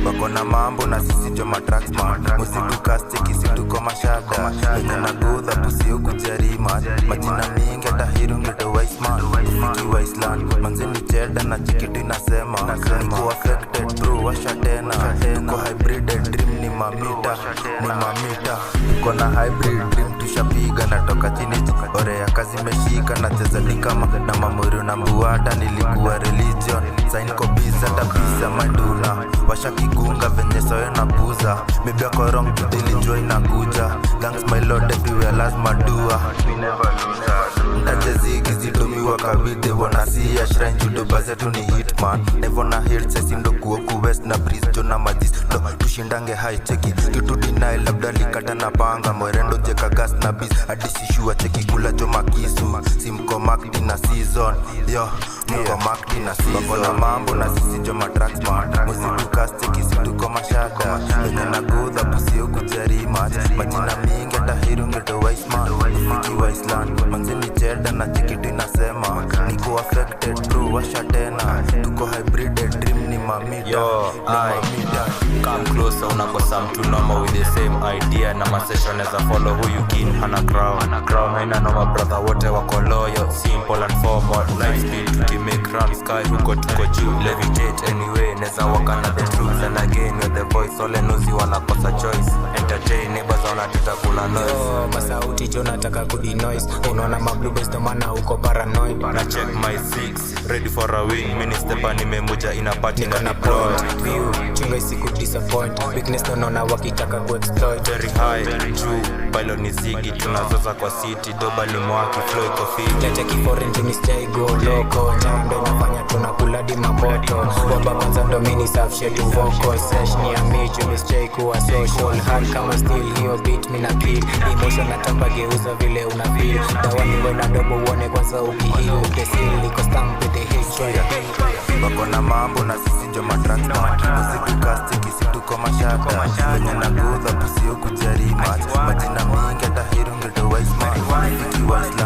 Wako na mambo na sisi jo matracks man. Musiku cast kisi tuko mashada. Wenye na gudha pusi huku jarima. Majina mingi hata hiru ngeto wise man. Ufiki Wasteland manze ni cheda na chikitu inasema. Niko affected bro washa tena. Tuko hybrid dream ni mamita. Tuko na hybrid dream tushapiga. Natoka chini ore ya kazi meshika. Nacheza ni kama na mamuru na mbuada. Nilikuwa religion sign kopisa tapisa manduna. Washa kigunga venye soyo na buza. Maybe ako wrong to dilijua inakuja. Thanks my lord everywhere lazima dua. Mtaje zigi zitumiwa kavide. Wana siya shrine judo bazetu ni hitman. Never na hit sesi ndo kuoku west na breeze jona majis. No tushindange high cheki. Kitu deny labda likata na panga. Mwerendo jeka gas na biz. Adisi shua cheki kula joma kisu. Simko makdi na season. Yo mko makdi na season. Wako na mambo na sisi joma tracks man. Musiku cast kisi tuko mashada. Wenye na gudha pusi huku jarima. Majina mingi hata hiru ngeto wise man. Ufiki Wasteland manze ni cheda na chikitu inasema. Niko affected bro washa tena. Tuko hybrid dream ni mamita. Come closer unakosa mtu noma with the same idea. Na masession as a follow who you kin hana crown haina noma brother wote wako loyal. Simple and formal life speed tukimake run sky huko tuko juu. Levitate anyway neza waka na the truth. And again with the voice all knows you wanakosa choice. Entertain neighbors wanatita kuna noise. Masauti jo nataka kudi noise. Unaona mabluebes ndo maana uko paranoid. Na check my six ready for a win. Mini stepa nimemuja ina party na deploy. View chunga isiku disappoint. Weakness unaona wakitaka kuexploit. Very high true pilo ni zigi. Tunazoza kwa city doba ni mwaki flow iko fit. Lete kiforeign jini stay go loco. Nyambe nafanya tunakuladi maboto. Waba kwanza ndo mini self shade vocal. Sesh ni amichu mistake kuwa social. Hard kama still hiyo beat mina kill. Emotion natamba geuza vile una feel. Dawani wena dobo uone kwanza ukihil. The seal iko stamp with the hit. Wako na mambo na sisi jo matracks man. Musiku cast kisi tuko mashada. Wenye na gudha pusi huku jarima. Majina mingi hata hiru ngeto wise man. Ufiki Wasteland